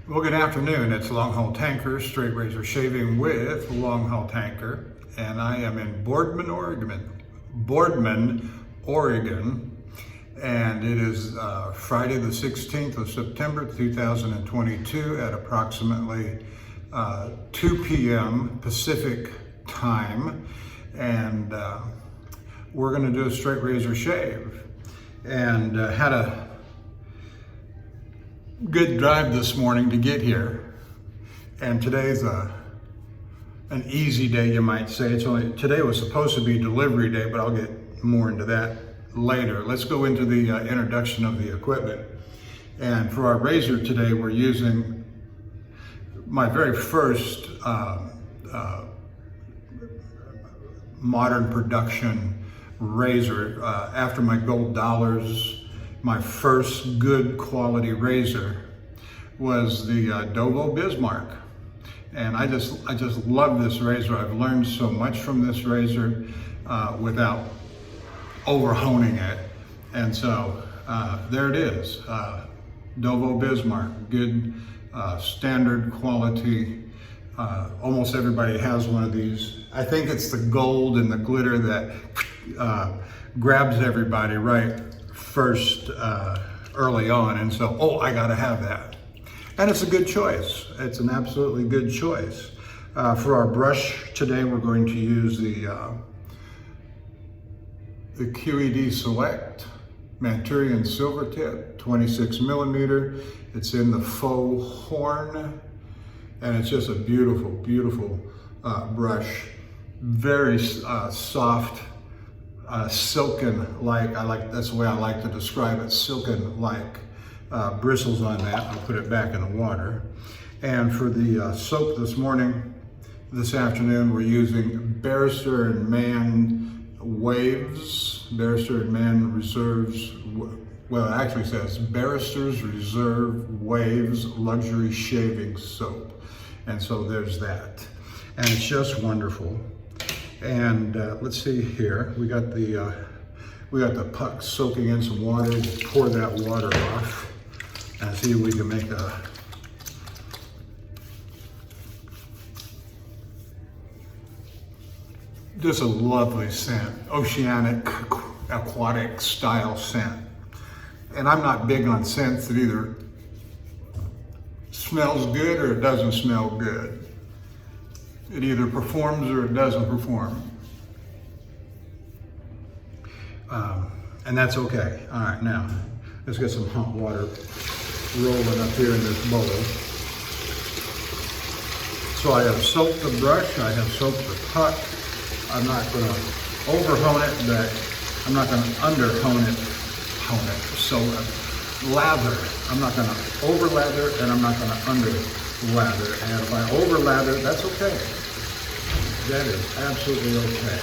Well, good afternoon. It's Longhaultanker, straight razor shaving with Longhaultanker, and I am in Boardman, Oregon, and it is Friday the 16th of September 2022 at approximately 2 p.m. Pacific time, and we're going to do a straight razor shave, and had a good drive this morning to get here, and today's an easy day, you might say. Today was supposed to be delivery day, but I'll get more into that later. Let's go into the introduction of the equipment. And for our razor today, we're using my very first modern production razor. After my gold dollars, my first good quality razor was the Dovo Bismarck. And I just love this razor. I've learned so much from this razor without over-honing it. And so there it is, Dovo Bismarck, good standard quality. Almost everybody has one of these. I think it's the gold and the glitter that grabs everybody right first early on, and so I gotta have that, and it's a good choice. It's an absolutely good choice. For our brush today, we're going to use the QED Select Manchurian silver tip, 26 millimeter. It's in the faux horn, and it's just a beautiful, beautiful brush. Very soft. Silken-like, that's the way I like to describe it, silken-like bristles on that. I'll put it back in the water. And for the soap this afternoon, we're using Barrister and Mann Waves, Barrister and Mann Reserves, well, it actually says Barrister's Reserve Waves Luxury Shaving Soap. And so there's that. And it's just wonderful. And let's see here. We got the puck soaking in some water. Just pour that water off and see if we can make just a lovely scent, oceanic, aquatic style scent. And I'm not big on scents that either smells good or it doesn't smell good. It either performs or it doesn't perform. And that's okay. All right, now, let's get some hot water rolling up here in this bowl. So I have soaked the brush, I have soaked the puck. I'm not gonna over-hone it, but I'm not gonna under-hone it. So lather. I'm not gonna over-lather, and I'm not gonna under-lather. And if I over-lather, that's okay. That is absolutely okay.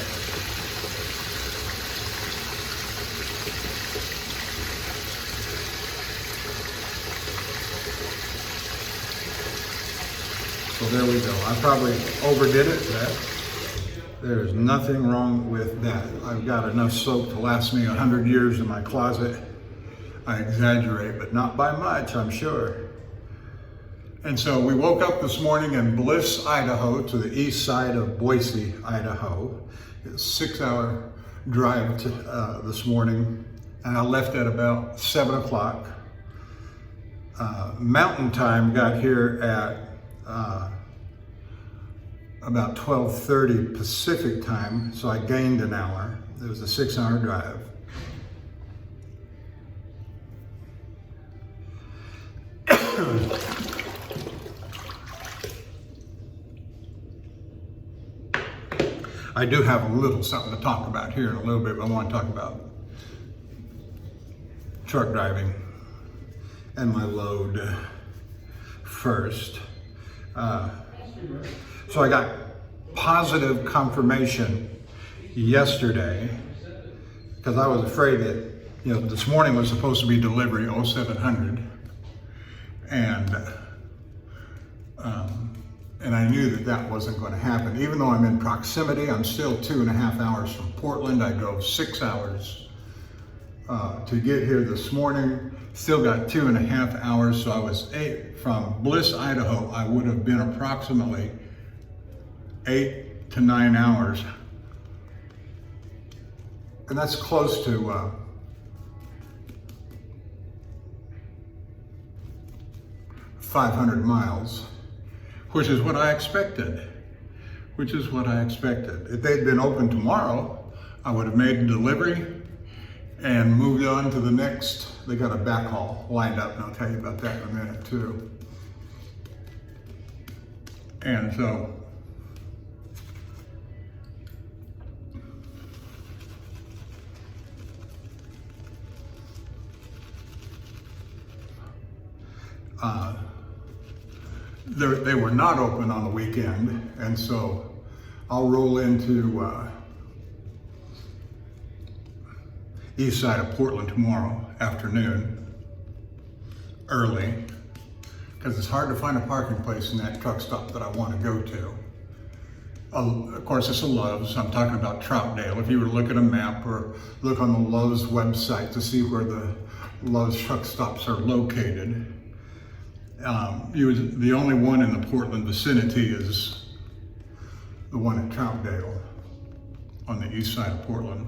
So there we go. I probably overdid it, but there is nothing wrong with that. I've got enough soap to last me 100 years in my closet. I exaggerate, but not by much, I'm sure. And so we woke up this morning in Bliss, Idaho, to the east side of Boise, Idaho. It's a 6-hour drive this morning, and I left at about 7 o'clock. Mountain time got here at about 12:30 Pacific time, so I gained an hour. It was a 6-hour drive. I do have a little something to talk about here in a little bit, but I want to talk about truck driving and my load first. So I got positive confirmation yesterday, because I was afraid that, this morning was supposed to be delivery 0700, and I knew that wasn't going to happen. Even though I'm in proximity, I'm still 2.5 hours from Portland. I drove 6 hours to get here this morning. Still got 2.5 hours, so I was from Bliss, Idaho. I would have been approximately 8 to 9 hours. And that's close to 500 miles, which is what I expected. If they'd been open tomorrow, I would have made a delivery and moved on to the next. They got a backhaul lined up, and I'll tell you about that in a minute too. And so, they were not open on the weekend, and so I'll roll into east side of Portland tomorrow afternoon, early, because it's hard to find a parking place in that truck stop that I want to go to. Of course, it's a Love's. I'm talking about Troutdale. If you were to look at a map or look on the Love's website to see where the Love's truck stops are located, the only one in the Portland vicinity is the one at Troutdale on the east side of Portland.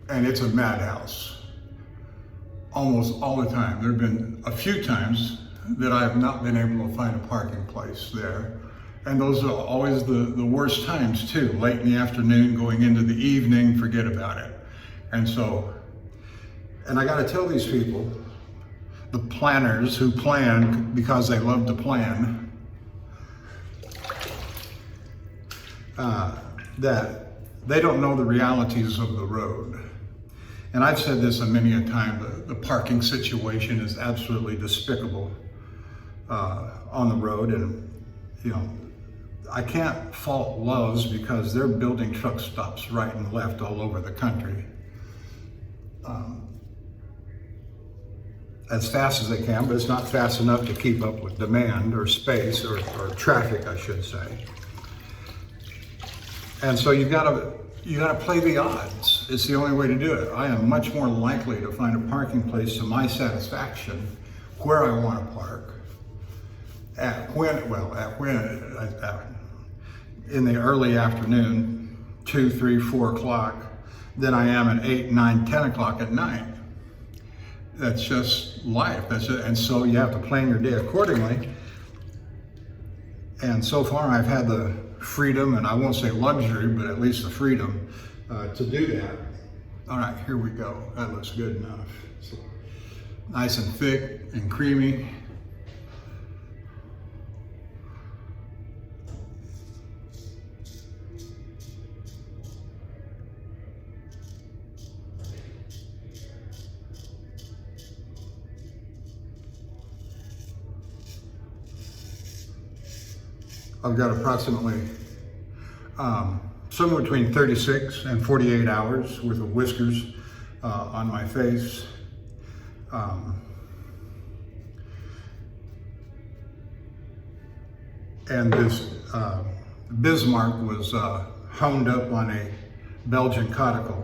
And it's a madhouse almost all the time. There have been a few times that I have not been able to find a parking place there. And those are always the worst times too. Late in the afternoon, going into the evening, forget about it. And I gotta tell these people, the planners who plan because they love to plan, that they don't know the realities of the road. And I've said this many a time, the parking situation is absolutely despicable on the road. And, you know, I can't fault Love's because they're building truck stops right and left all over the country. As fast as they can, but it's not fast enough to keep up with demand or space or traffic, I should say. And so you gotta play the odds. It's the only way to do it. I am much more likely to find a parking place to my satisfaction where I want to park in the early afternoon, 2, 3, 4 o'clock, than I am at 8, 9, 10 o'clock at night. That's just life. And so you have to plan your day accordingly. And so far I've had the freedom, and I won't say luxury, but at least the freedom to do that. All right, here we go. That looks good enough. So, nice and thick and creamy. I've got approximately somewhere between 36 and 48 hours worth of whiskers on my face. And this Bismarck was honed up on a Belgian Coticule.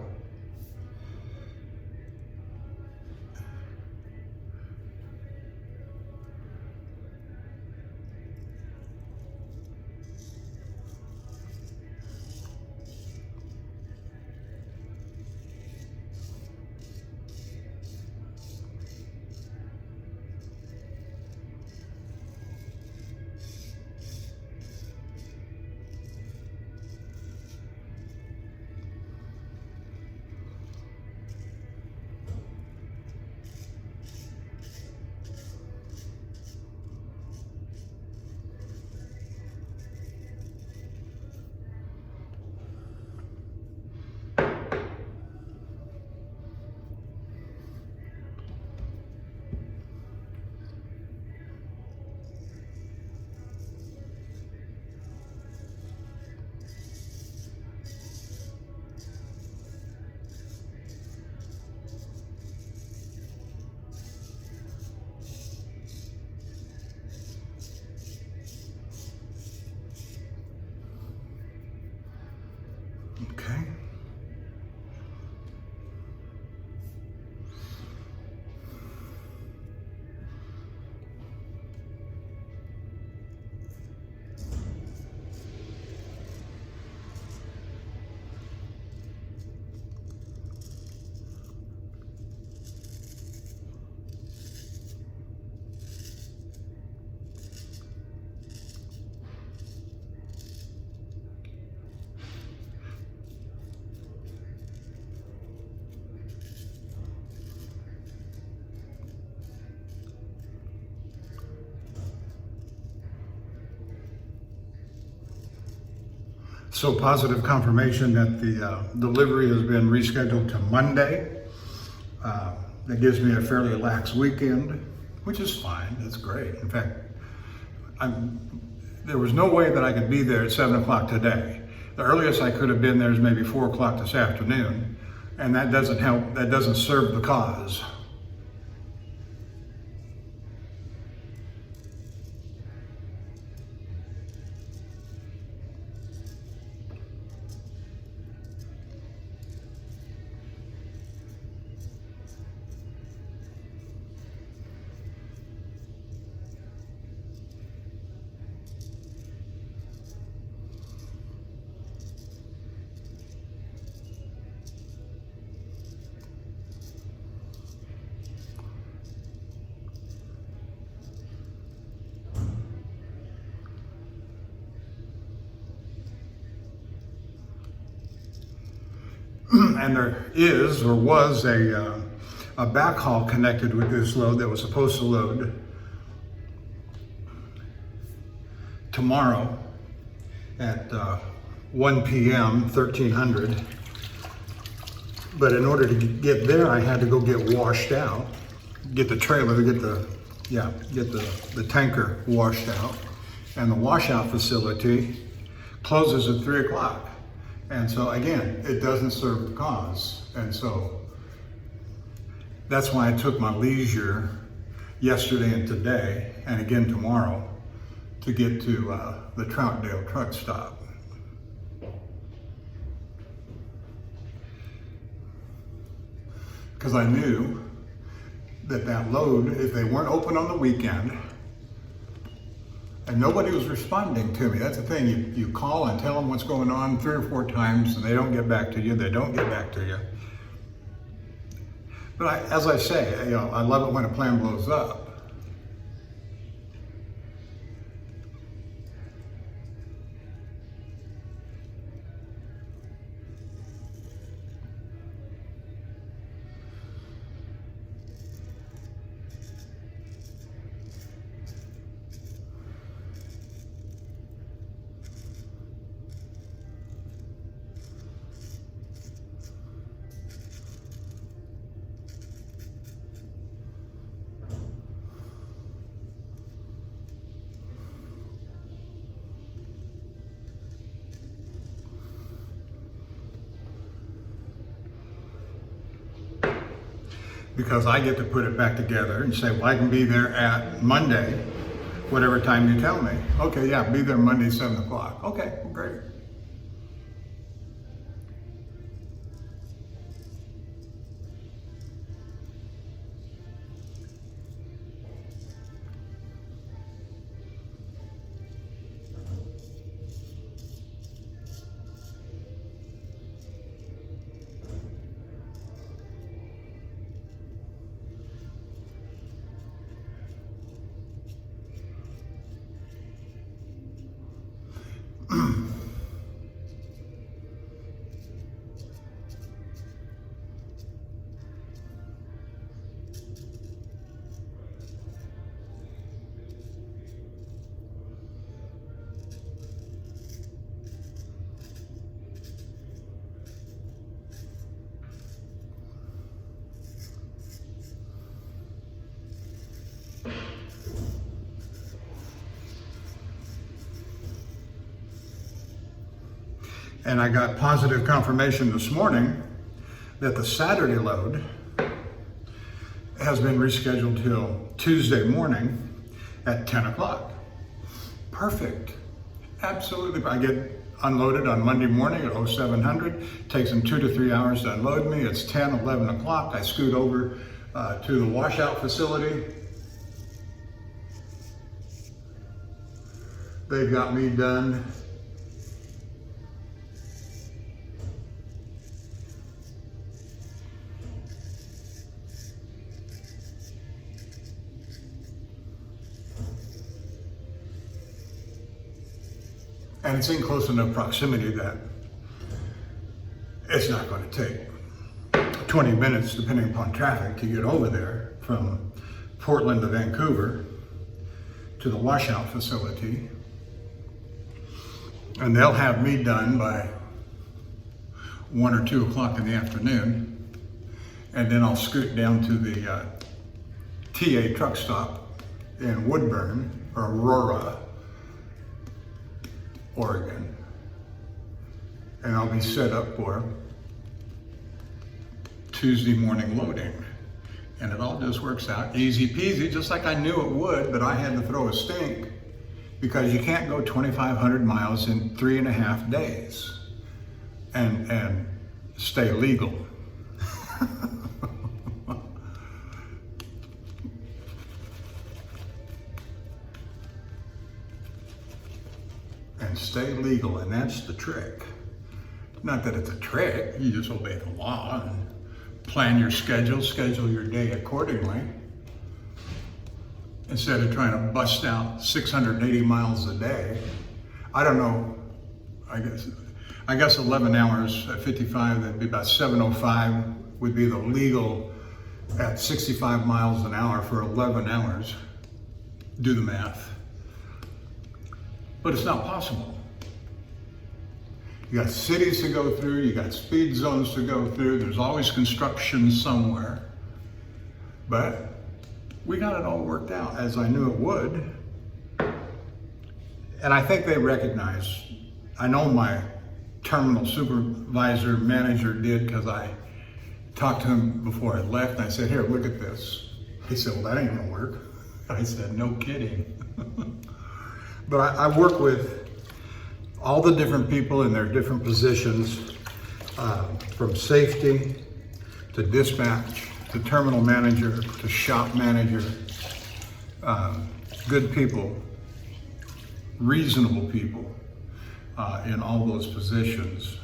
So positive confirmation that the delivery has been rescheduled to Monday. That gives me a fairly lax weekend, which is fine. That's great. In fact, there was no way that I could be there at 7 o'clock today. The earliest I could have been there is maybe 4 o'clock this afternoon, and that doesn't help. That doesn't serve the cause. And there is, or was, a backhaul connected with this load that was supposed to load tomorrow at 1 p.m., 1300. But in order to get there, I had to go get washed out, get the trailer, get the tanker washed out. And the washout facility closes at 3 o'clock. And so again, it doesn't serve the cause. And so that's why I took my leisure yesterday and today, and again tomorrow, to get to the Troutdale truck stop. Because I knew that that load, if they weren't open on the weekend, and nobody was responding to me. That's the thing, you call and tell them what's going on 3 or 4 times and they don't get back to you, they don't get back to you. But as I say, I love it when a plan blows up. Because I get to put it back together and say, well, I can be there at Monday, whatever time you tell me. Okay, yeah, be there Monday, 7 o'clock. Okay, well, great. And I got positive confirmation this morning that the Saturday load has been rescheduled till Tuesday morning at 10 o'clock. Perfect. Absolutely. I get unloaded on Monday morning at 0700. Takes them 2 to 3 hours to unload me. It's 10, 11 o'clock. I scoot over to the washout facility. They've got me done. And it's in close enough proximity that it's not going to take 20 minutes, depending upon traffic, to get over there from Portland to Vancouver to the washout facility. And they'll have me done by 1 or 2 o'clock in the afternoon. And then I'll scoot down to the TA truck stop in Woodburn, or Aurora, Oregon. And I'll be set up for Tuesday morning loading. And it all just works out easy peasy, just like I knew it would, but I had to throw a stink because you can't go 2,500 miles in 3.5 days and stay legal. And stay legal, and that's the trick. Not that it's a trick, you just obey the law and plan your schedule your day accordingly. Instead of trying to bust out 680 miles a day. I don't know, I guess 11 hours at 55, that'd be about 705 would be the legal at 65 miles an hour for 11 hours. Do the math. But it's not possible. You got cities to go through, you got speed zones to go through, there's always construction somewhere. But we got it all worked out as I knew it would. And I think they recognize, I know my terminal supervisor, manager did, because I talked to him before I left, and I said, here, look at this. He said, well, that ain't gonna work. I said, no kidding. But I work with all the different people in their different positions, from safety to dispatch, to terminal manager, to shop manager, good people, reasonable people in all those positions.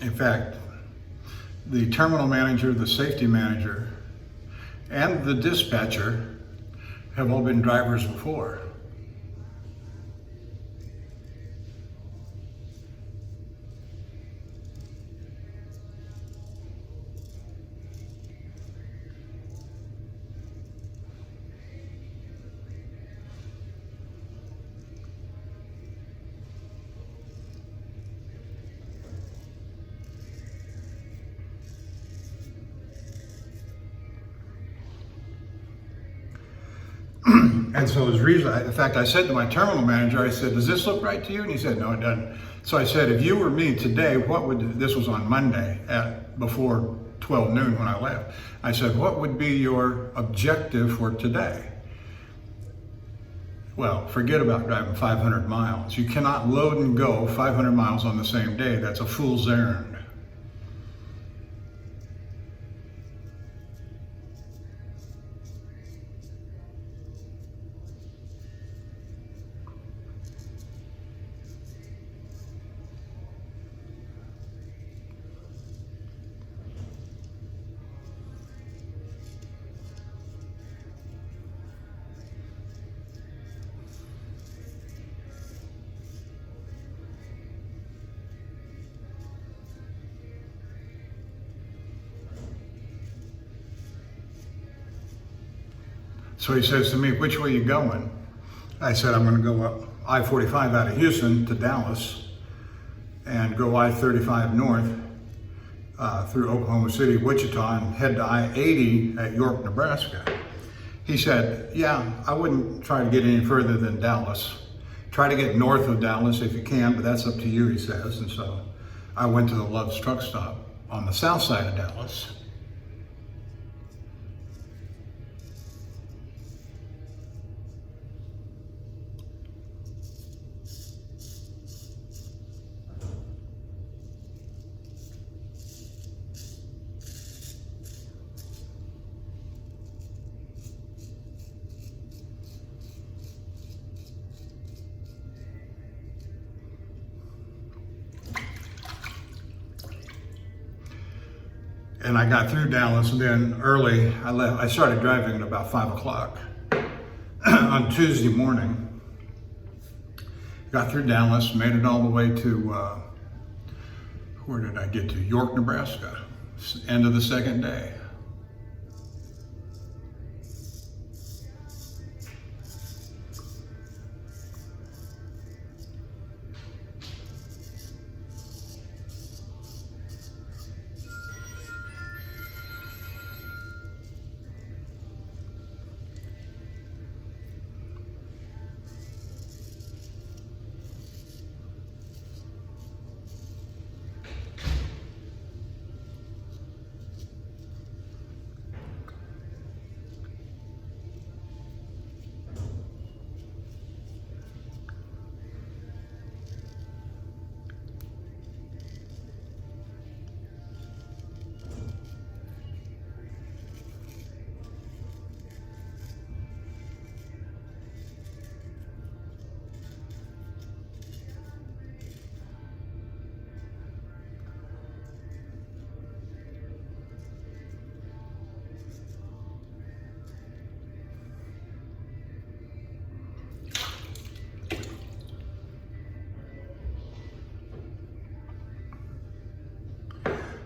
In fact, the terminal manager, the safety manager, and the dispatcher have all been drivers before. And so it was in fact, I said to my terminal manager, I said, does this look right to you? And he said, no, it doesn't. So I said, if you were me today, this was on Monday before 12 noon when I left. I said, what would be your objective for today? Well, forget about driving 500 miles. You cannot load and go 500 miles on the same day. That's a fool's errand. So he says to me, which way you going? I said, I'm gonna go up I-45 out of Houston to Dallas and go I-35 north through Oklahoma City, Wichita, and head to I-80 at York, Nebraska. He said, yeah, I wouldn't try to get any further than Dallas. Try to get north of Dallas if you can, but that's up to you, he says. And so I went to the Love's truck stop on the south side of Dallas. And I got through Dallas, and then early, I started driving at about 5 o'clock on Tuesday morning. Got through Dallas, made it all the way to, where did I get to? York, Nebraska, end of the second day.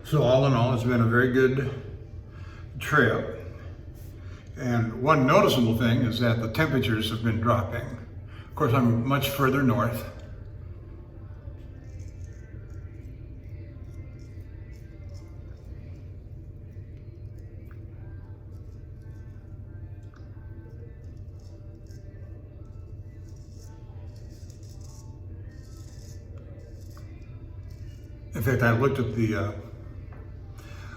So all in all, it's been a very good trip. And one noticeable thing is that the temperatures have been dropping. Of course, I'm much further north. In fact, I looked at the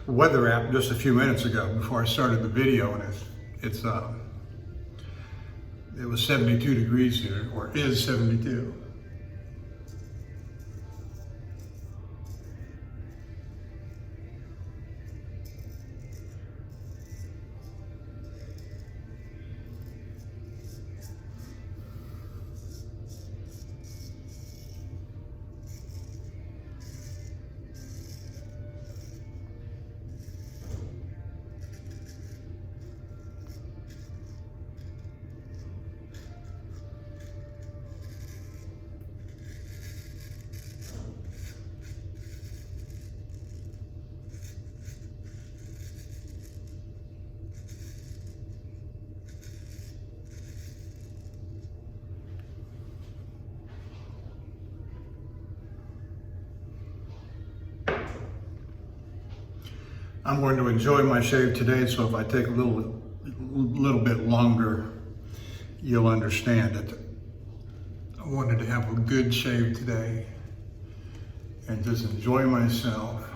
weather app just a few minutes ago before I started the video, and it was 72 degrees here, or is 72. I'm going to enjoy my shave today, so if I take a little bit longer, you'll understand it. I wanted to have a good shave today and just enjoy myself,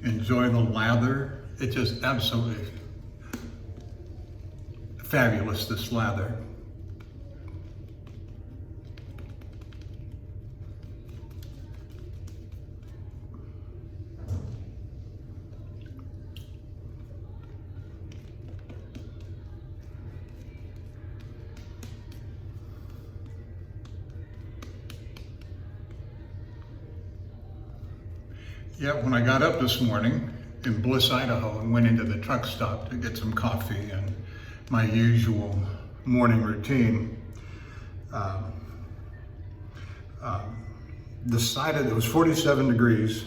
enjoy the lather. It's just absolutely fabulous, this lather. Yeah, when I got up this morning in Bliss, Idaho, and went into the truck stop to get some coffee and my usual morning routine, decided it was 47 degrees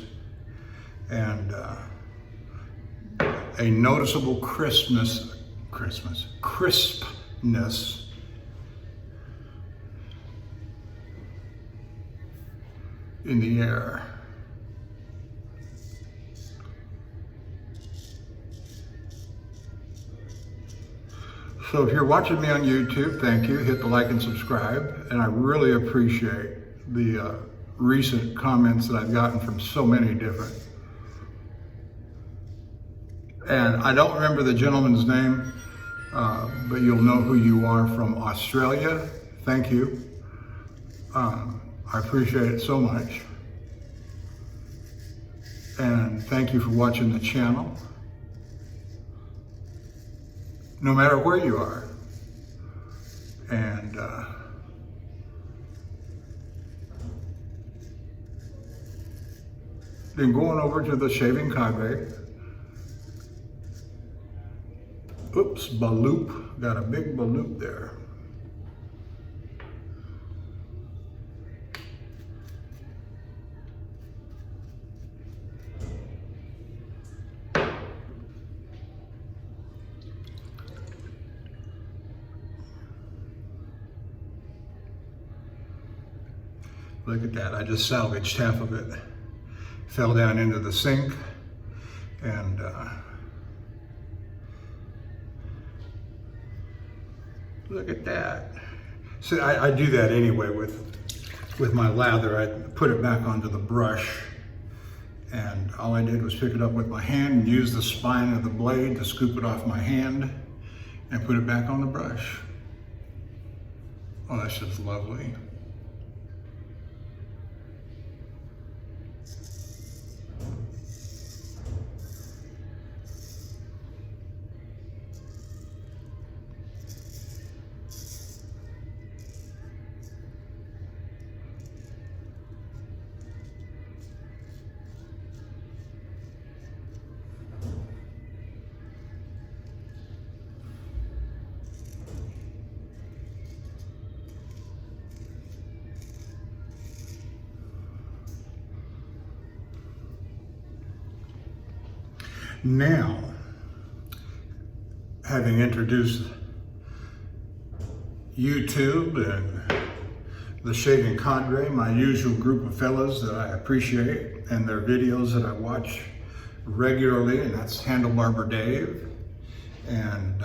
and a noticeable crispness in the air. So if you're watching me on YouTube, thank you. Hit the like and subscribe. And I really appreciate the recent comments that I've gotten from so many different. And I don't remember the gentleman's name, but you'll know who you are from Australia. Thank you. I appreciate it so much. And thank you for watching the channel. No matter where you are. And then going over to the shaving cave. Oops, baloop. Got a big baloop there. Look at that, I just salvaged half of it. Fell down into the sink, and look at that. See, I do that anyway with my lather. I put it back onto the brush, and all I did was pick it up with my hand and use the spine of the blade to scoop it off my hand and put it back on the brush. Oh, that's just lovely. Now, having introduced YouTube and the shaving cadre, my usual group of fellas that I appreciate and their videos that I watch regularly, and that's Handlebarber Dave and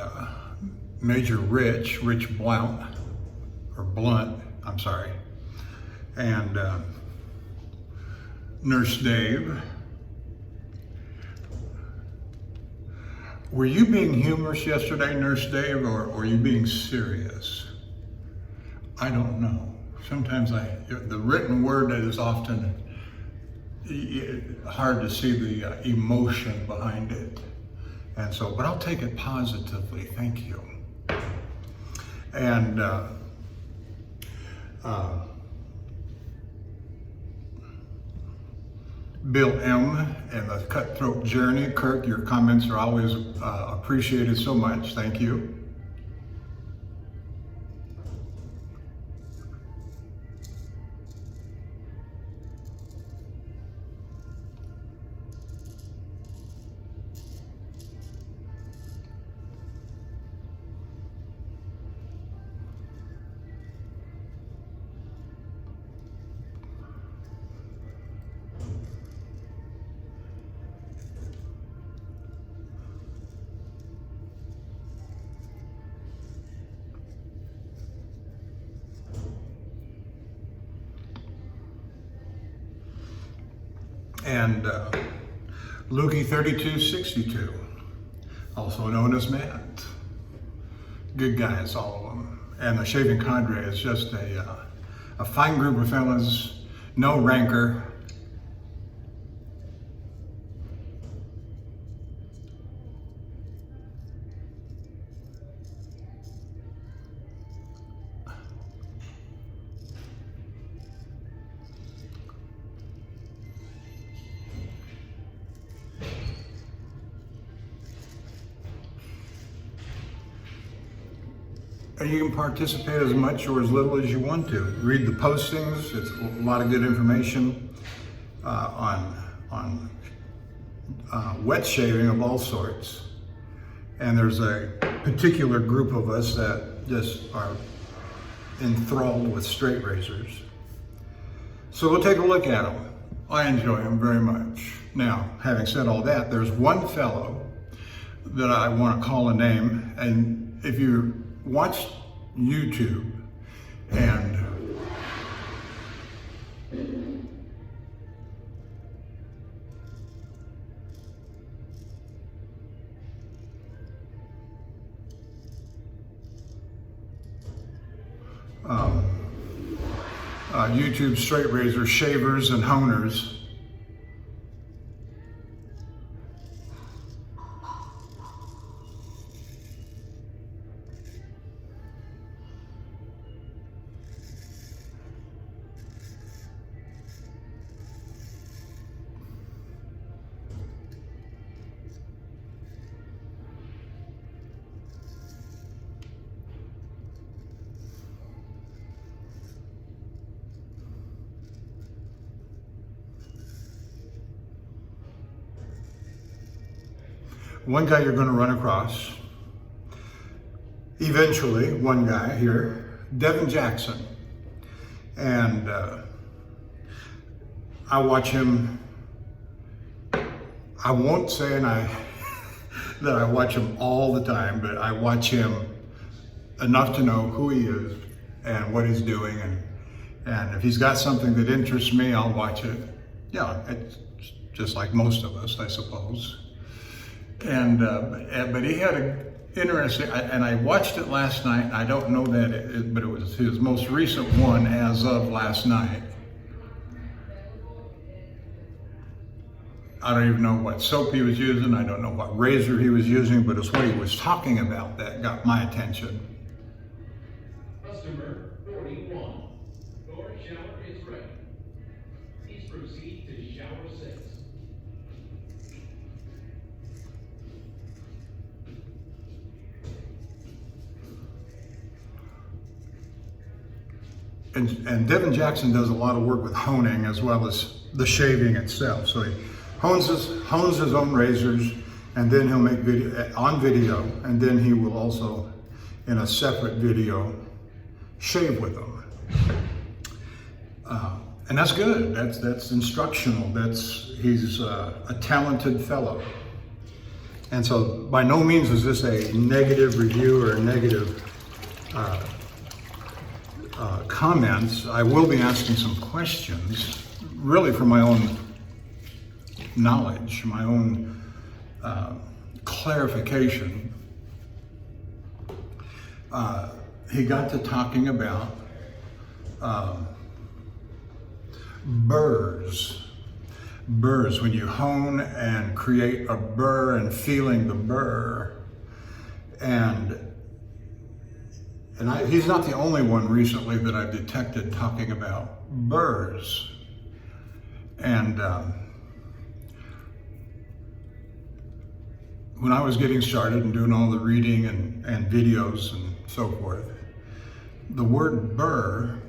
Major Rich Blount, I'm sorry, and Nurse Dave. Were you being humorous yesterday, Nurse Dave, or were you being serious? I don't know. Sometimes the written word is often hard to see the emotion behind it. And so, but I'll take it positively, thank you. And Bill M. and the Cutthroat Journey. Kirk, your comments are always appreciated so much. Thank you. And Lukey 3262, also known as Matt. Good guys, all of them. And the Shaving Cadre is just a fine group of fellas, no rancor. And you can participate as much or as little as you want to. Read the postings. It's a lot of good information on wet shaving of all sorts. And there's a particular group of us that just are enthralled with straight razors. So we'll take a look at them. I enjoy them very much. Now, having said all that, there's one fellow that I want to call a name, and if you watch YouTube and YouTube straight razor shavers and honers, one guy you're going to run across, eventually, one guy here, Devin Jackson. And I watch him, I won't say that I watch him all the time, but I watch him enough to know who he is and what he's doing. And if he's got something that interests me, I'll watch it. Yeah, it's just like most of us, I suppose. And but he had a interesting, and I watched it last night. I don't know that, but it was his most recent one as of last night. I don't even know what soap he was using. I don't know what razor he was using, but it's what he was talking about that got my attention. Customer 41, your shower is ready. Please proceed to shower 6. And Devin Jackson does a lot of work with honing as well as the shaving itself. So he hones his own razors. and then he'll make video, and then he will also, in a separate video, shave with them. And that's good. That's instructional. He's a talented fellow. And so, by no means is this a negative review or a negative comments. I will be asking some questions, really for my own knowledge, my own clarification. He got to talking about burrs. Burrs, when you hone and create a burr and feeling the burr. And he's not the only one recently that I've detected talking about burrs. And when I was getting started and doing all the reading and videos and so forth, the word burr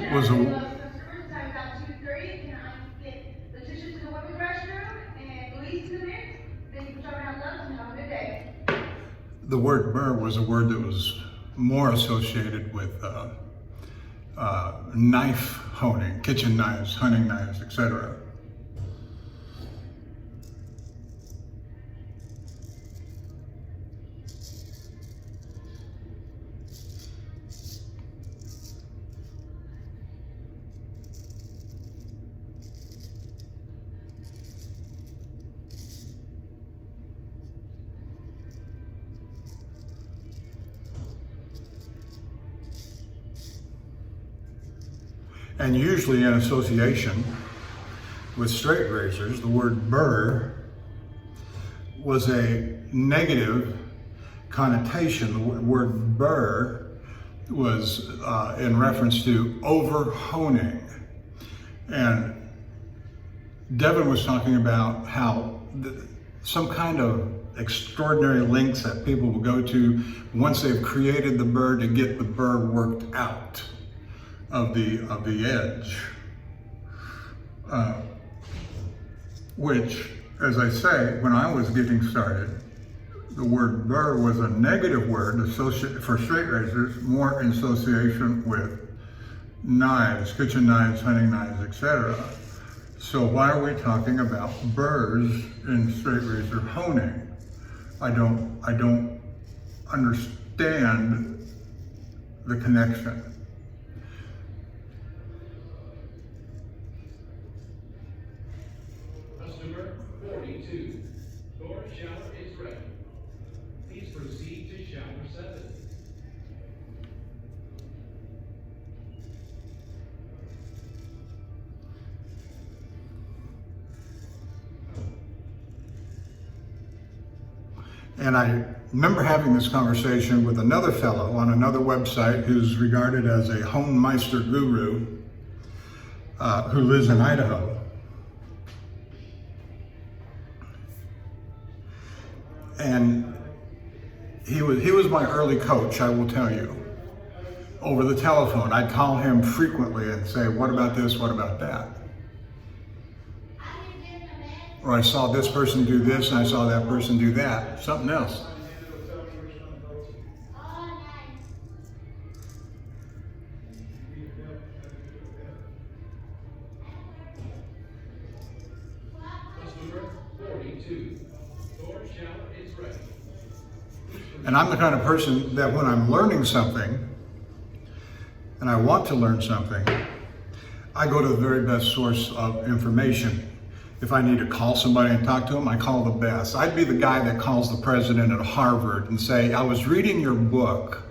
was a the word burr was a word that was more associated with knife honing, kitchen knives, hunting knives, etc. And usually in association with straight razors, the word burr was a negative connotation. The word burr was in reference to over honing. And Devin was talking about how some kind of extraordinary lengths that people will go to once they've created the burr to get the burr worked out of the edge, which, as I say, when I was getting started, the word burr was a negative word associated for straight razors, more in association with knives, kitchen knives, hunting knives, etc. So why are we talking about burrs in straight razor honing? I don't understand the connection. Customer 42, your shower is ready. Please proceed to shower 7. And I remember having this conversation with another fellow on another website who's regarded as a Homemeister guru who lives in Idaho. And he was my early coach, I will tell you. Over the telephone, I'd call him frequently and say, what about this, what about that? Or I saw this person do this and I saw that person do that, something else. Customer 42, your shower is ready. And I'm the kind of person that when I'm learning something, and I want to learn something, I go to the very best source of information. If I need to call somebody and talk to them, I call the best. I'd be the guy that calls the president at Harvard and say, I was reading your book.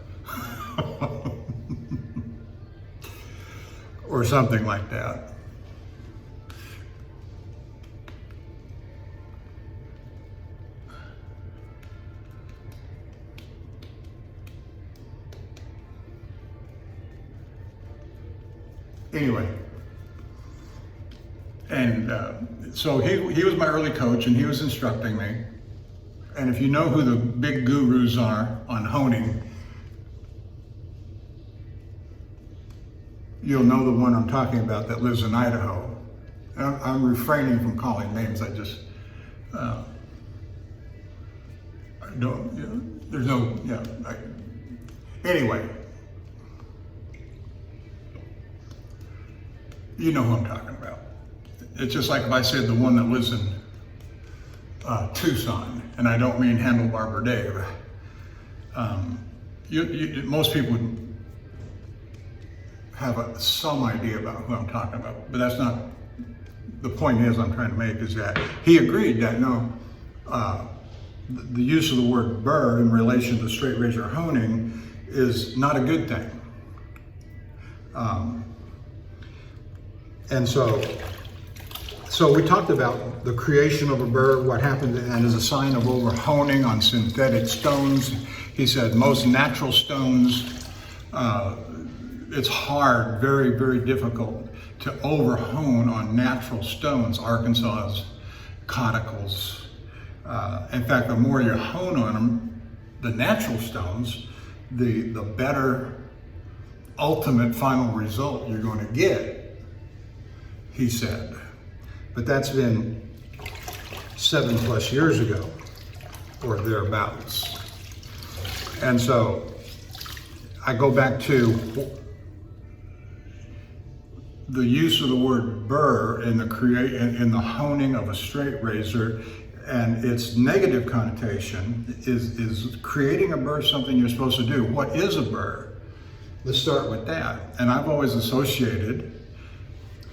Or something like that. Anyway, and so he was my early coach, and he was instructing me. And if you know who the big gurus are on honing, you'll know the one I'm talking about that lives in Idaho. I'm refraining from calling names. I just I don't. You know, there's no. Anyway, you know who I'm talking about. It's just like if I said the one that lives in Tucson, and I don't mean Handlebar Dave. Most people would have some idea about who I'm talking about, but that's not the point. Is I'm trying to make is that he agreed that no, the use of the word burr in relation to straight razor honing is not a good thing. And so we talked about the creation of a burr, what happened, and as a sign of over honing on synthetic stones. He said most natural stones, it's hard, very, very difficult to over hone on natural stones, Arkansas coticales. In fact, the more you hone on them, the natural stones, the better ultimate final result you're going to get, he said. But that's been 7+ years ago, or thereabouts. And so I go back to the use of the word burr in the honing of a straight razor, and its negative connotation is creating a burr something you're supposed to do. What is a burr? Let's start with that. And I've always associated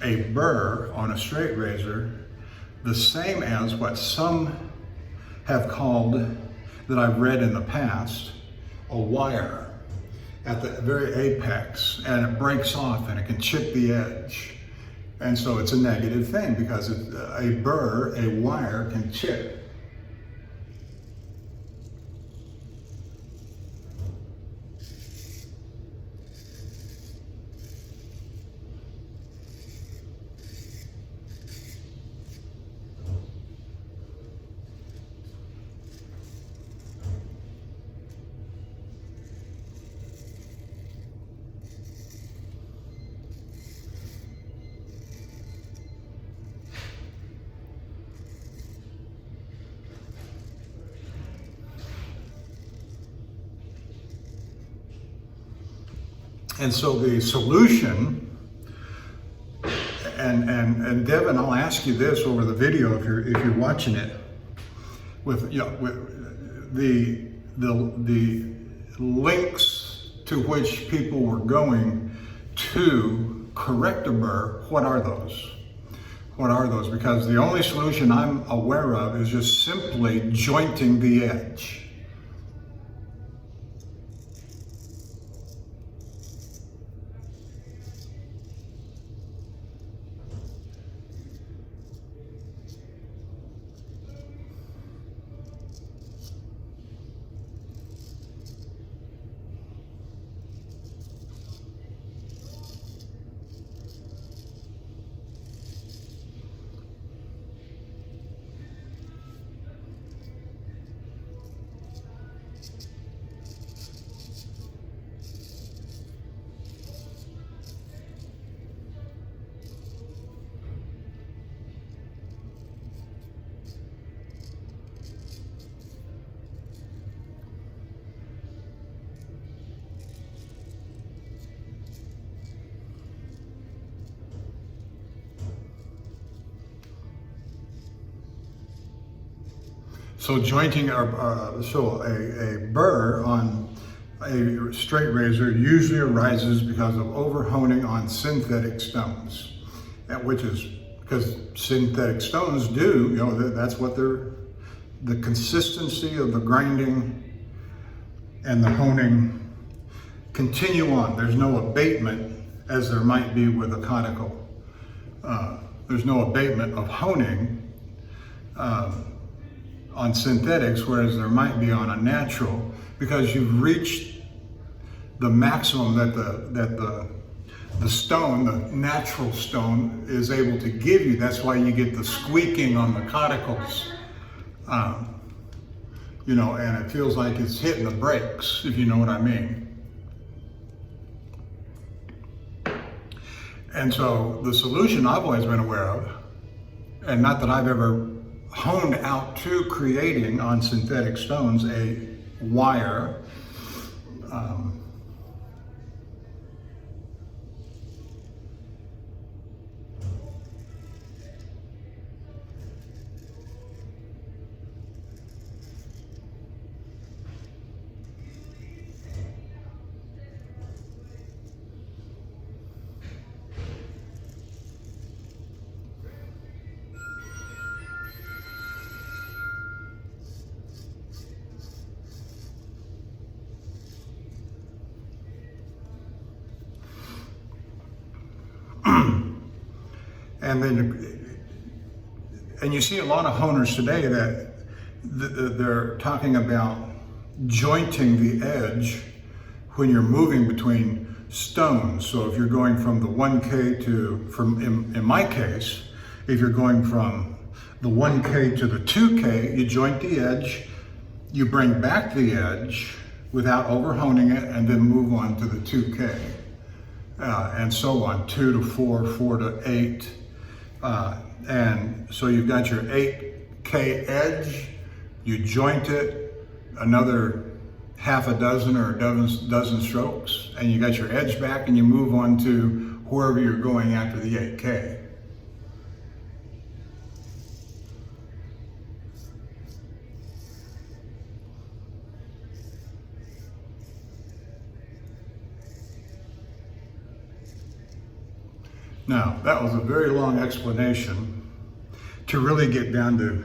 a burr on a straight razor the same as what some have called, that I've read in the past, a wire at the very apex, and it breaks off and it can chip the edge. And so it's a negative thing because a burr, a wire, can chip. And so the solution, and Devin, I'll ask you this over the video if you're watching it, with the links to which people were going to correct a burr. What are those? What are those? Because the only solution I'm aware of is just simply jointing the edge. So jointing a burr on a straight razor usually arises because of overhoning on synthetic stones, which is because synthetic stones do, that's what the consistency of the grinding and the honing continue on. There's no abatement as there might be with a conical. There's no abatement of honing on synthetics, whereas there might be on a natural, because you've reached the maximum that the stone, the natural stone, is able to give you. That's why you get the squeaking on the coticles. You know, and it feels like it's hitting the brakes, if you know what I mean. And so the solution I've always been aware of, and not that I've ever honed out to creating on synthetic stones a wire and you see a lot of honers today that they're talking about jointing the edge when you're moving between stones. So if you're going from the 1K in my case, if you're going from the 1K to the 2K, you joint the edge, you bring back the edge without over-honing it, and then move on to the 2K. And so on, 2 to 4, 4 to 8. And so you've got your 8K edge, you joint it another half a dozen or a dozen strokes, and you got your edge back, and you move on to wherever you're going after the 8K. Now, that was a very long explanation to really get down to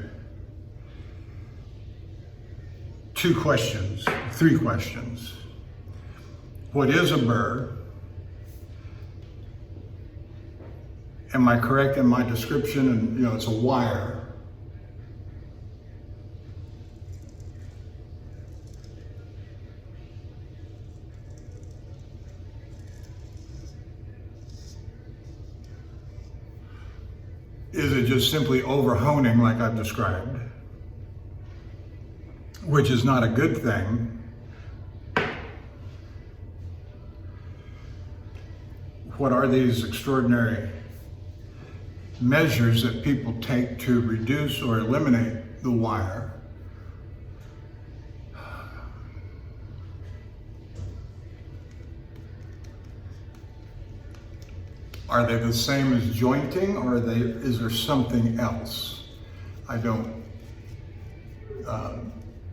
three questions. What is a burr? Am I correct in my description? And you know, it's a wire. Is it just simply over-honing like I've described, which is not a good thing? What are these extraordinary measures that people take to reduce or eliminate the wire? Are they the same as jointing, or is there something else? I don't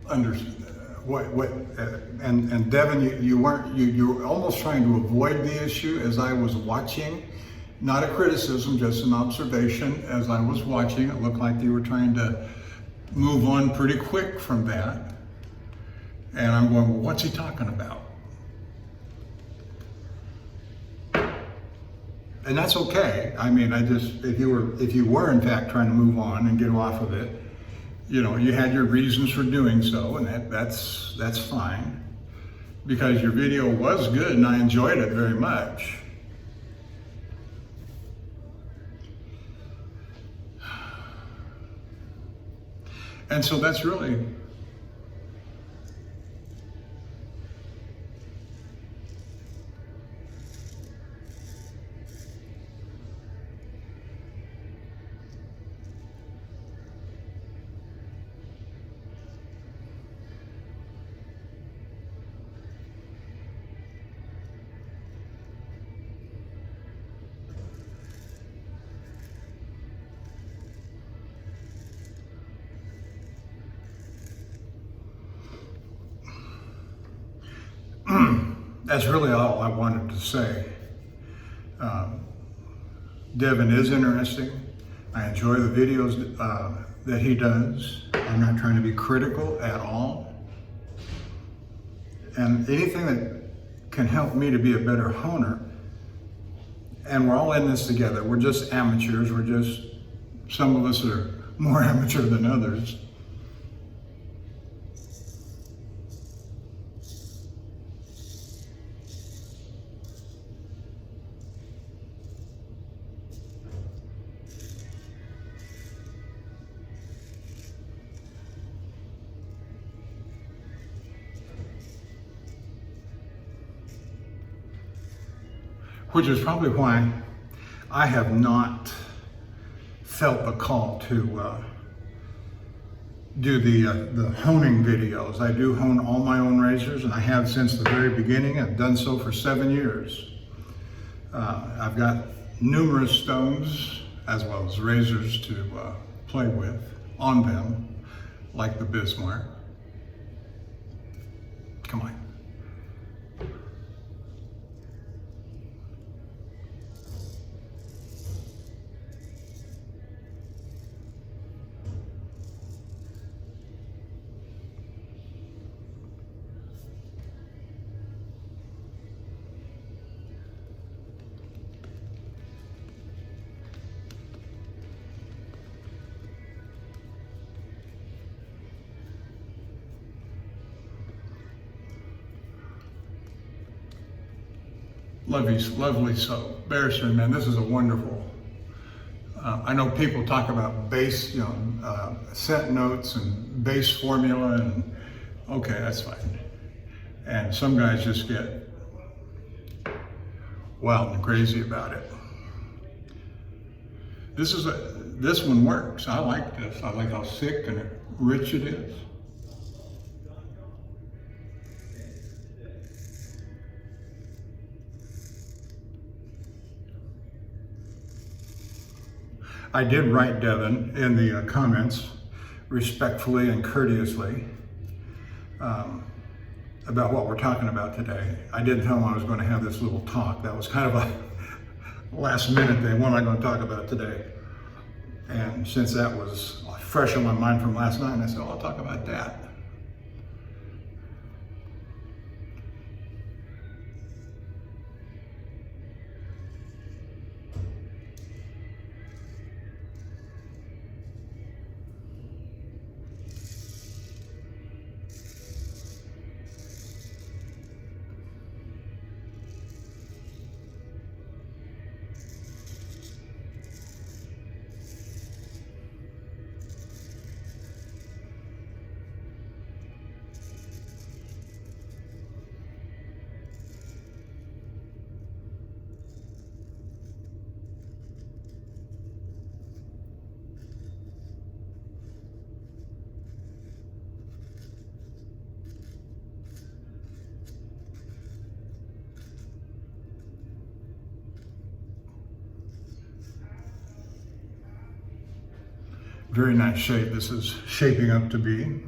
understand. And Devin, you were almost trying to avoid the issue as I was watching. Not a criticism, just an observation. As I was watching, it looked like you were trying to move on pretty quick from that. And I'm going, well, what's he talking about? And that's okay. I mean, if you were in fact trying to move on and get off of it, you know, you had your reasons for doing so, and that's fine, because your video was good and I enjoyed it very much. And so that's really that's really all I wanted to say. Devin is interesting. I enjoy the videos that he does. I'm not trying to be critical at all. And anything that can help me to be a better honer, and we're all in this together. We're just amateurs. Some of us are more amateur than others. which is probably why I have not felt the call to do the honing videos. I do hone all my own razors, and I have since the very beginning. I've done so for 7 years. I've got numerous stones as well as razors to play with on them, like the Bismarck. Come on. Lovely soap. Barrister, man, this is a wonderful. I know people talk about base, scent notes and base formula, and okay, that's fine. And some guys just get wild and crazy about it. This one works. I like this. I like how thick and rich it is. I did write Devin in the comments, respectfully and courteously, about what we're talking about today. I didn't tell him I was going to have this little talk. That was kind of a last minute thing. What am I going to talk about today? And since that was fresh on my mind from last night, I said, I'll talk about that. Very nice shape this is shaping up to be.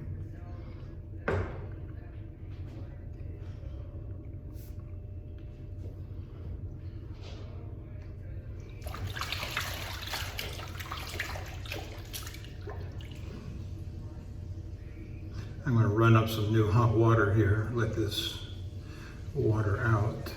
I'm going to run up some new hot water here, let this water out.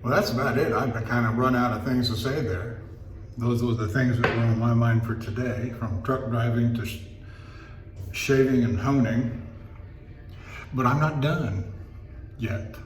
Well, that's about it. I've kind of run out of things to say there. Those were the things that were on my mind for today, from truck driving to shaving and honing. But I'm not done yet.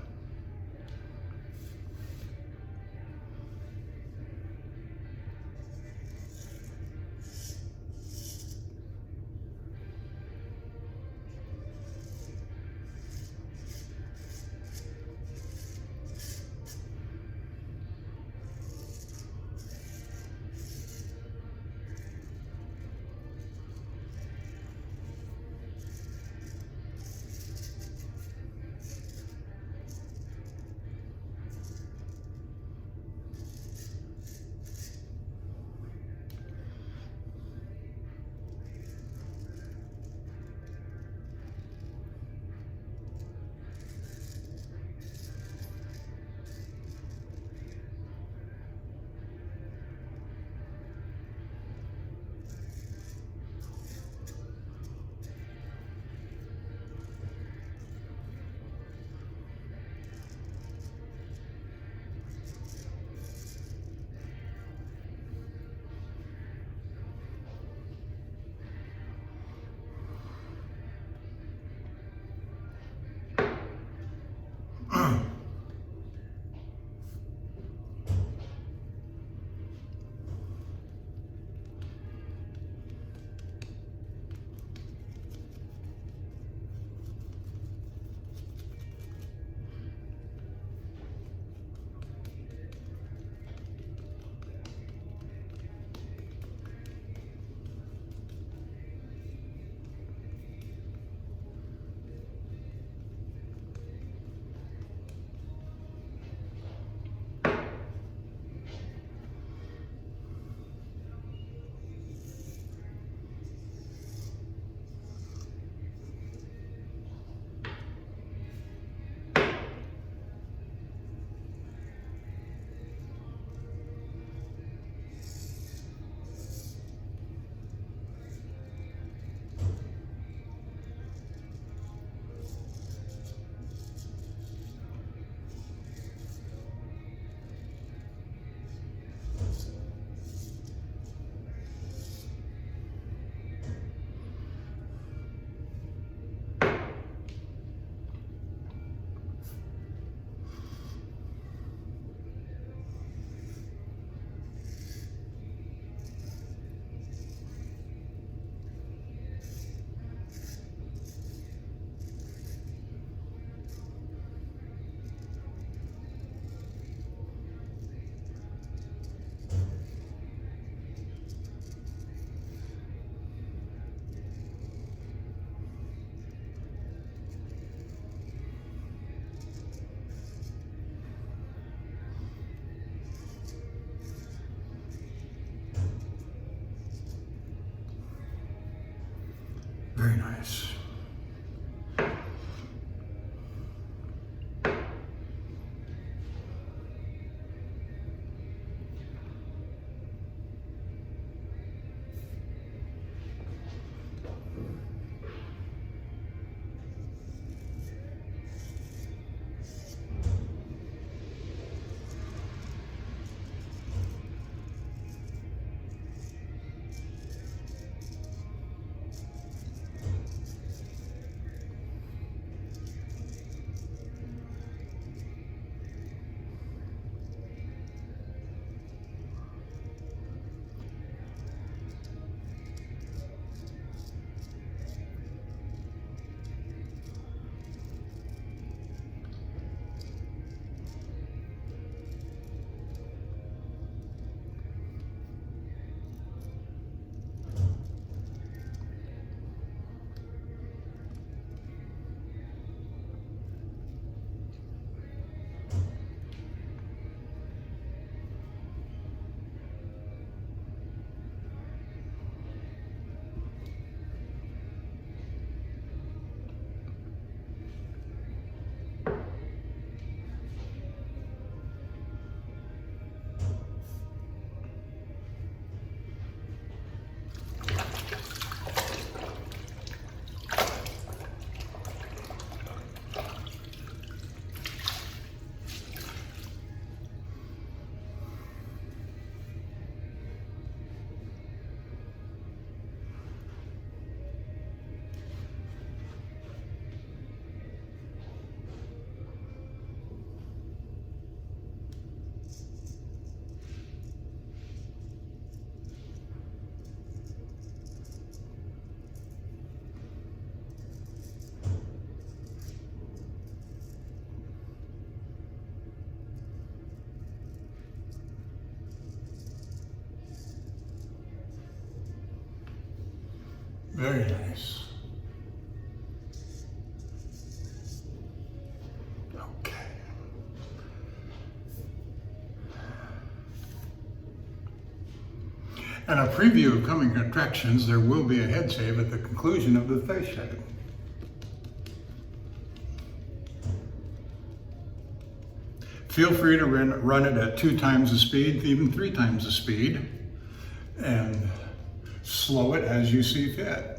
Very nice. Very nice. Okay. And a preview of coming attractions, there will be a head shave at the conclusion of the face shave. Feel free to run it at 2 times the speed, even 3 times the speed, and slow it as you see fit.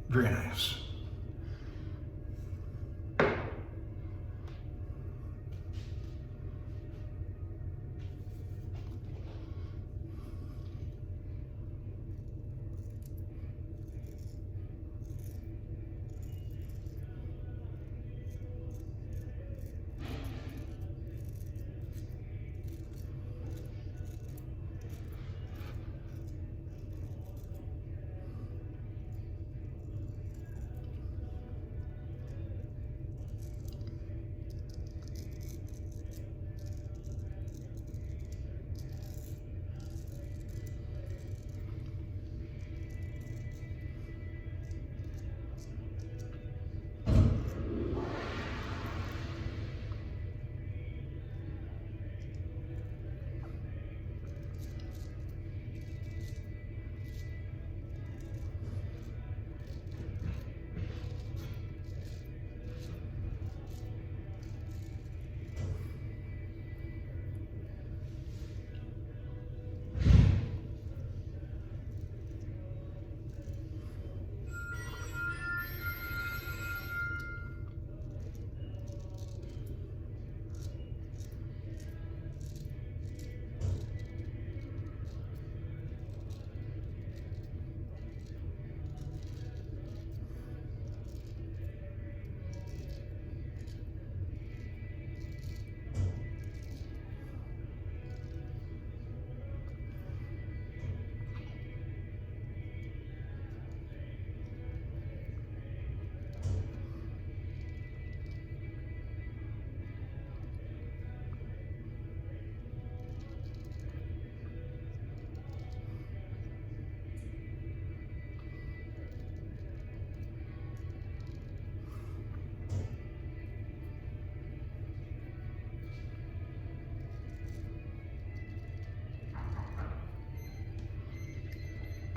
Very nice.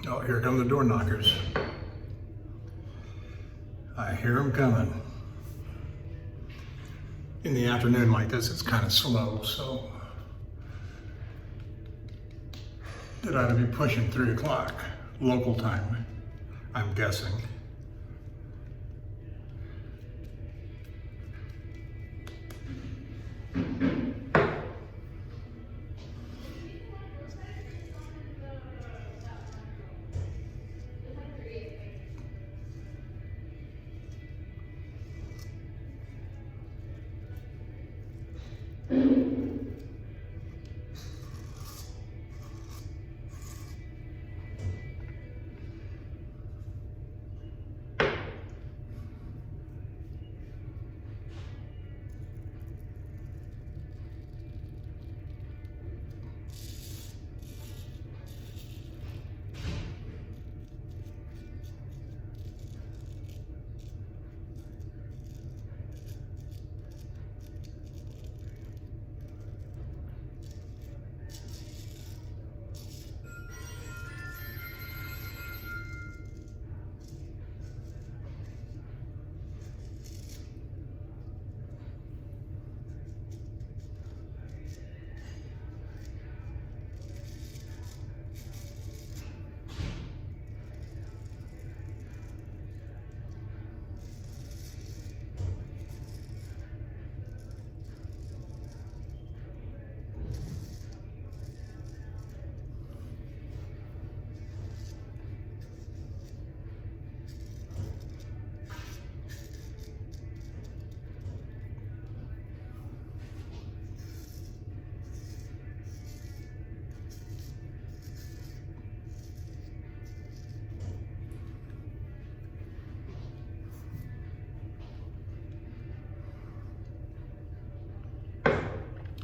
Oh, here come the door knockers. I hear them coming. In the afternoon like this, it's kind of slow, so it ought to be pushing 3 o'clock local time, I'm guessing.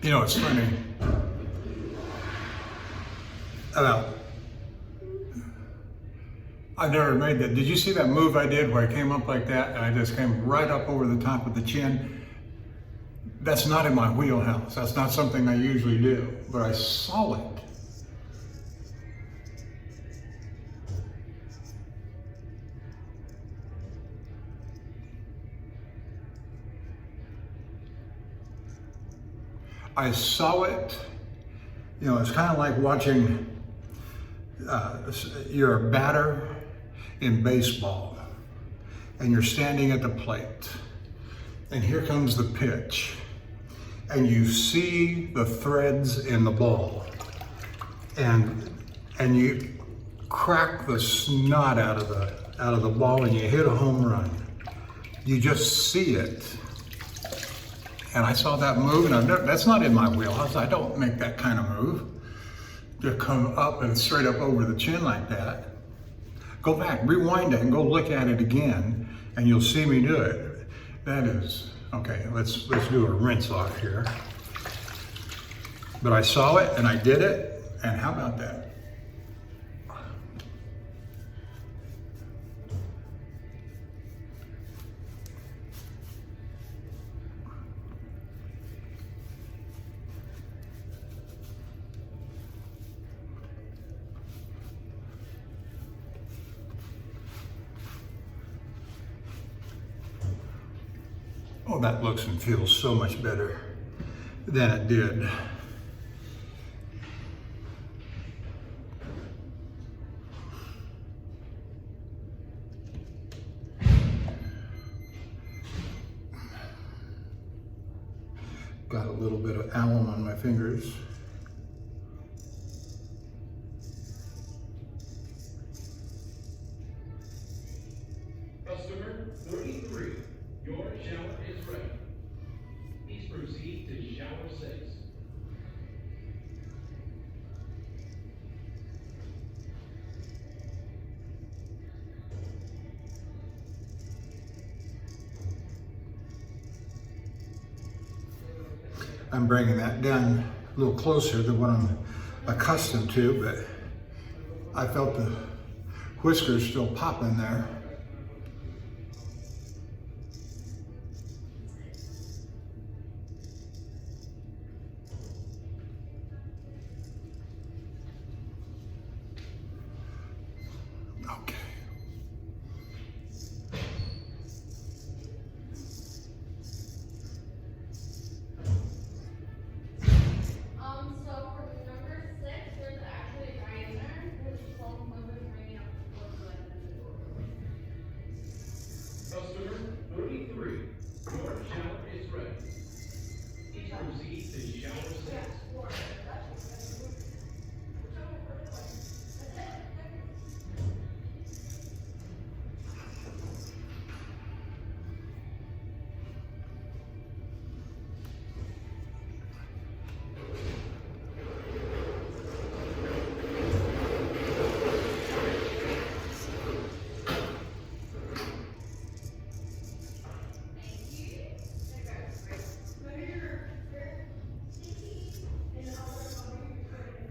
You know, it's funny. I've never made that. Did you see that move I did where I came up like that and I just came right up over the top of the chin? That's not in my wheelhouse. That's not something I usually do, but I saw it. I saw it, you know, it's kind of like watching, you're a batter in baseball and you're standing at the plate and here comes the pitch and you see the threads in the ball and you crack the snot out of the ball and you hit a home run. You just see it. And I saw that move, and that's not in my wheelhouse. I don't make that kind of move. To come up and straight up over the chin like that. Go back, rewind it, and go look at it again, and you'll see me do it. That is, okay, let's do a rinse off here. But I saw it, and I did it, and how about that? Oh, that looks and feels so much better than it did. Got a little bit of alum on my fingers. Customer 33, your shower is ready. Please proceed to shower 6. I'm bringing that down a little closer than what I'm accustomed to, but I felt the whiskers still popping there.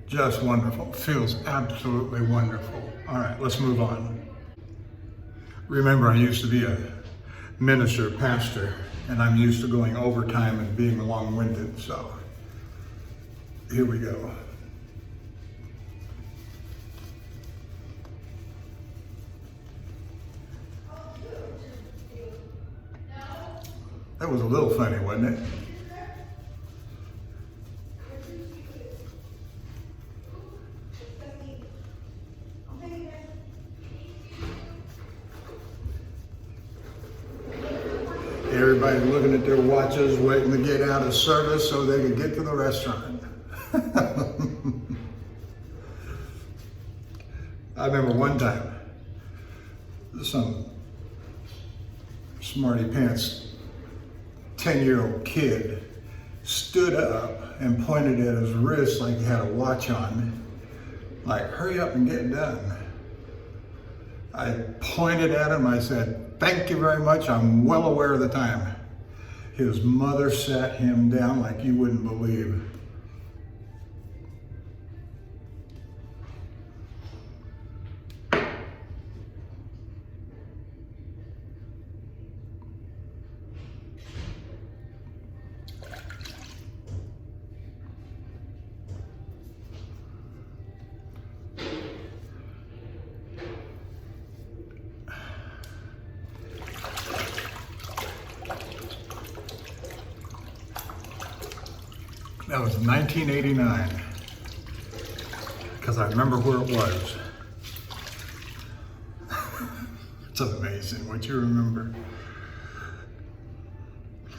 Just wonderful. Feels absolutely wonderful. All right, let's move on. Remember, I used to be a minister, pastor, and I'm used to going overtime and being long-winded, so here we go. That was a little funny, wasn't it? Everybody looking at their watches, waiting to get out of service so they could get to the restaurant. I remember one time, some smarty pants 10-year-old kid stood up and pointed at his wrist like he had a watch on, like, hurry up and get done. I pointed at him, I said, thank you very much, I'm well aware of the time. His mother sat him down like you wouldn't believe. That was 1989, because I remember where it was. It's amazing what you remember.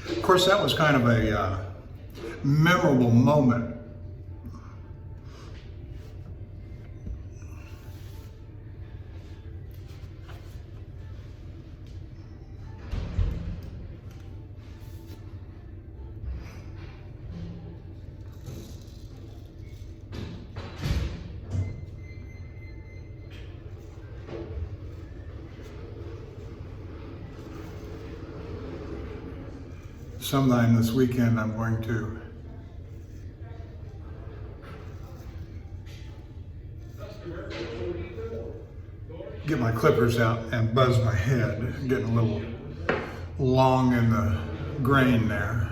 Of course, that was kind of a memorable moment. Sometime this weekend, I'm going to get my clippers out and buzz my head. Getting a little long in the grain there.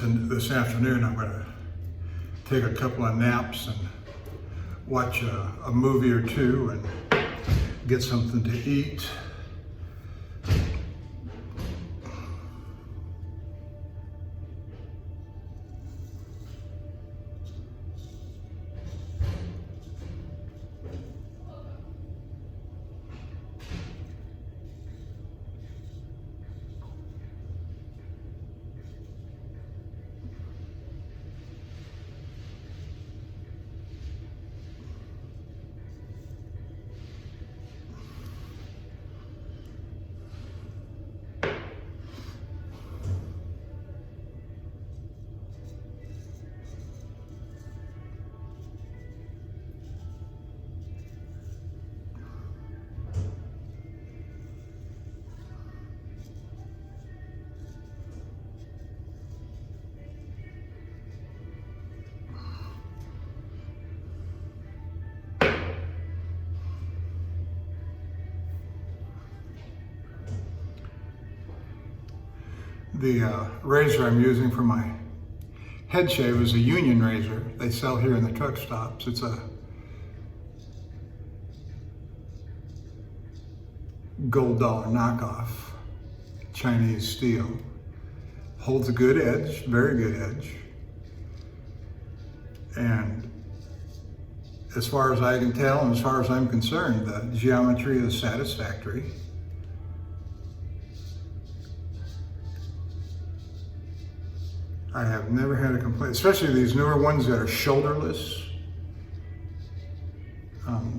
And this afternoon, I'm going to take a couple of naps and watch a movie or two and get something to eat. The razor I'm using for my head shave is a Union razor they sell here in the truck stops. It's a gold dollar knockoff, Chinese steel. Holds a good edge, very good edge. And as far as I can tell, and as far as I'm concerned, the geometry is satisfactory. I have never had a complaint, especially these newer ones that are shoulderless.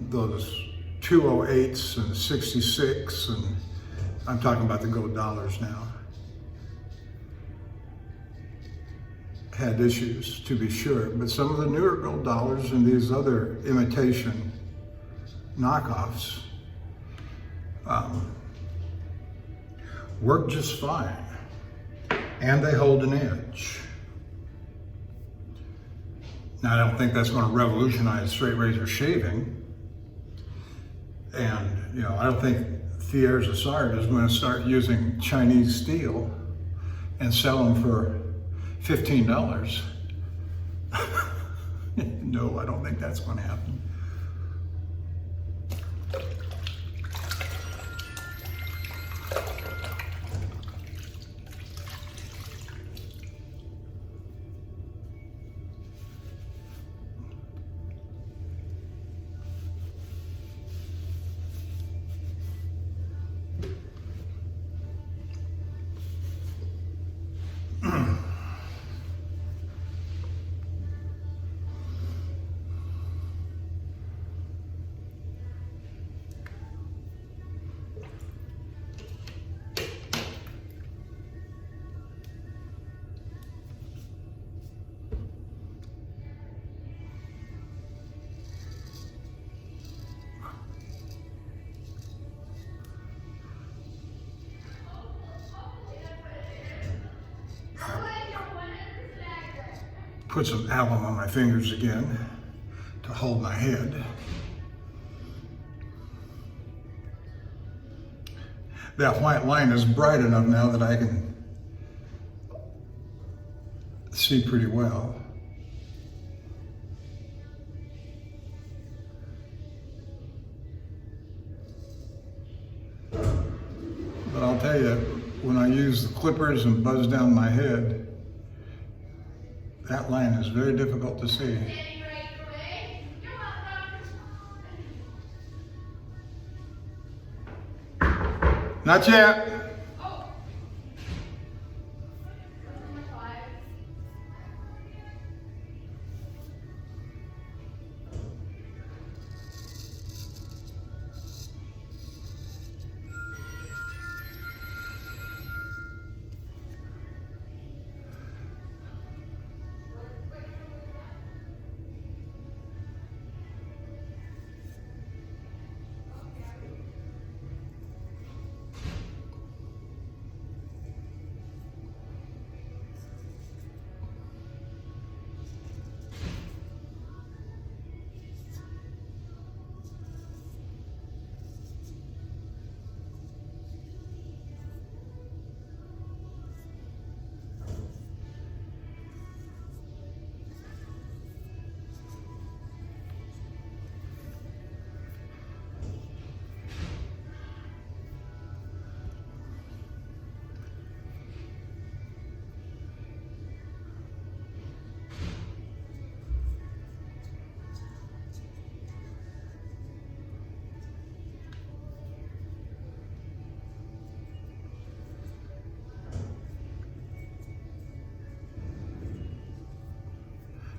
Those 208s and 66, and I'm talking about the gold dollars now. Had issues, to be sure, but some of the newer gold dollars and these other imitation knockoffs work just fine, and they hold an edge. Now, I don't think that's going to revolutionize straight razor shaving, and I don't think Thiers Assard is going to start using Chinese steel and sell them for $15. No, I don't think that's going to happen. Put some alum on my fingers again to hold my head. That white line is bright enough now that I can see pretty well. But I'll tell you, when I use the clippers and buzz down my head, that line is very difficult to see. Not yet.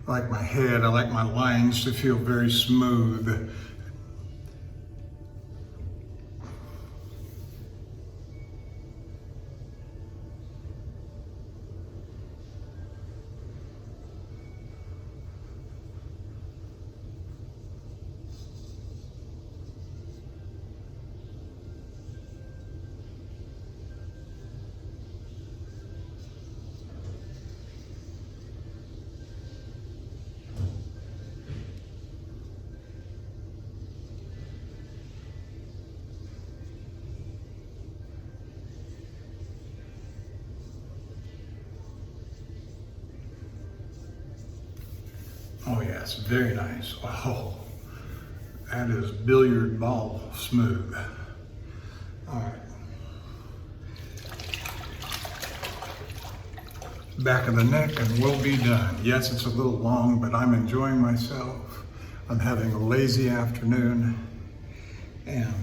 I like my head, I like my lines to feel very smooth. Oh yes, very nice. Oh, that is billiard ball smooth. All right. Back of the neck and we'll be done. Yes, it's a little long, but I'm enjoying myself. I'm having a lazy afternoon. And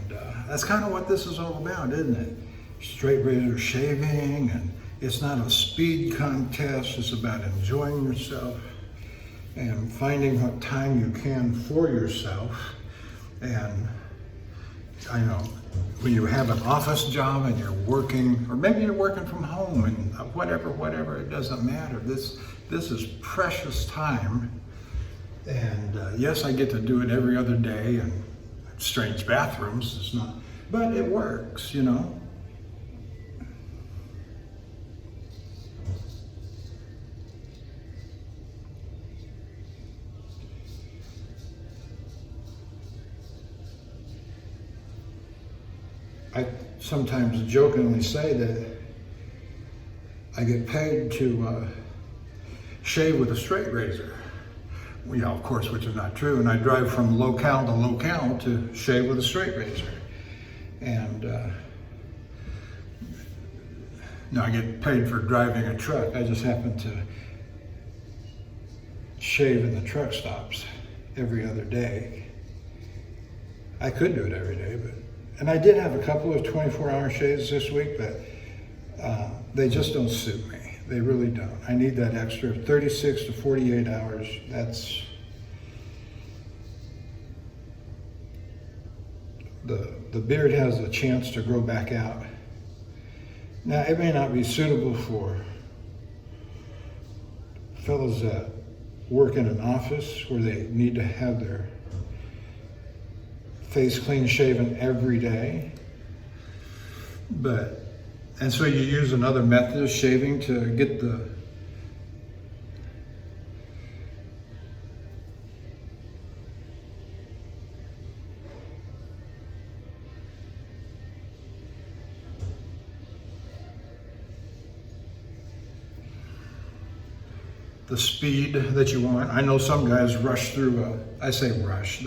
that's kind of what this is all about, isn't it? Straight razor shaving and It's not a speed contest. It's about enjoying yourself and finding what time you can for yourself. And I know when you have an office job and you're working, or maybe you're working from home, and whatever, it doesn't matter. This is precious time. And yes, I get to do it every other day, and strange bathrooms, it's not, but it works, you know. I sometimes jokingly say that I get paid to shave with a straight razor. Well, yeah, of course, which is not true. And I drive from locale to locale to shave with a straight razor. And no, I get paid for driving a truck. I just happen to shave in the truck stops every other day. I could do it every day, and I did have a couple of 24-hour shaves this week, but they just don't suit me. They really don't. I need that extra 36 to 48 hours. That's the beard has a chance to grow back out. Now, it may not be suitable for fellows that work in an office where they need to have their face clean shaven every day. And so you use another method of shaving to get the speed that you want. I know some guys rush through I say rush,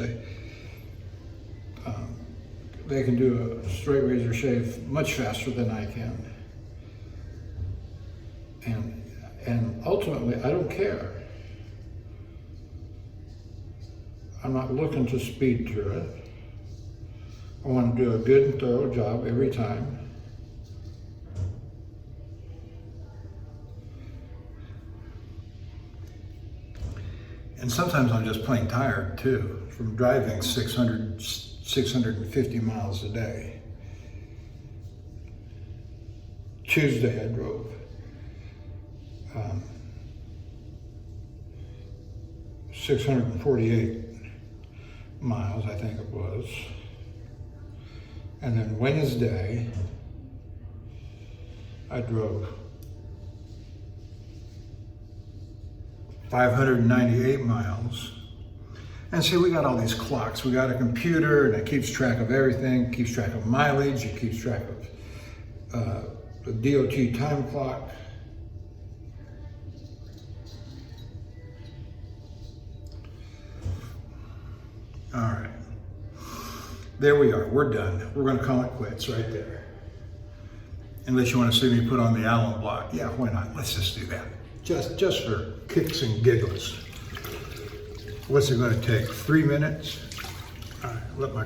they can do a straight razor shave much faster than I can. And ultimately, I don't care. I'm not looking to speed through it. I want to do a good and thorough job every time. And sometimes I'm just plain tired too, from driving 650 miles a day. Tuesday I drove 648 miles, I think it was. And then Wednesday I drove 598 miles. And see, we got all these clocks. We got a computer and it keeps track of everything, keeps track of mileage, it keeps track of the DOT time clock. All right, there we are, we're done. We're gonna call it quits right there. Unless you wanna see me put on the alum block. Yeah, why not? Let's just do that. Just for kicks and giggles. What's it going to take? 3 minutes? All right, let my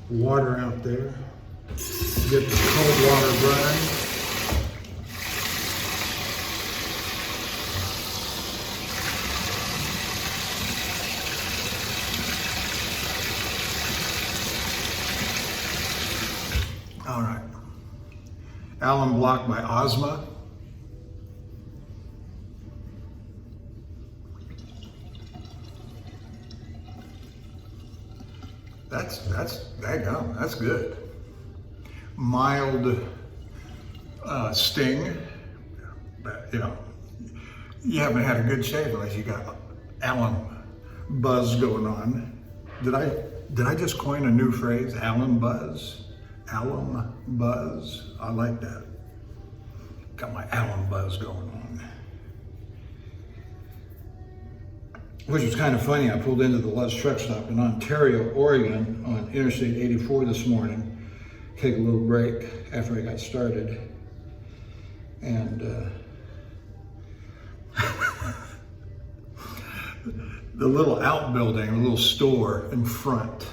water out there. Get the cold water running. All right. Alum block by Ozma. That's good. Mild sting, but you know, you haven't had a good shave unless you got alum buzz going on. Did I just coin a new phrase? Alum buzz? Alum buzz? I like that. Got my alum buzz going on. Which was kind of funny. I pulled into the Luz truck stop in Ontario, Oregon on Interstate 84 this morning. Take a little break after I got started. And the little outbuilding, a little store in front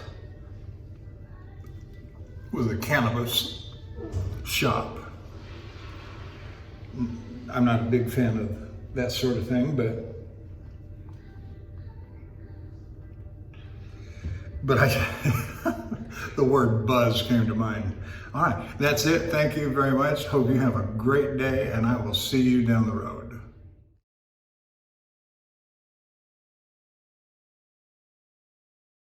was a cannabis shop. I'm not a big fan of that sort of thing, but the word buzz came to mind. All right, that's it. Thank you very much. Hope you have a great day, and I will see you down the road.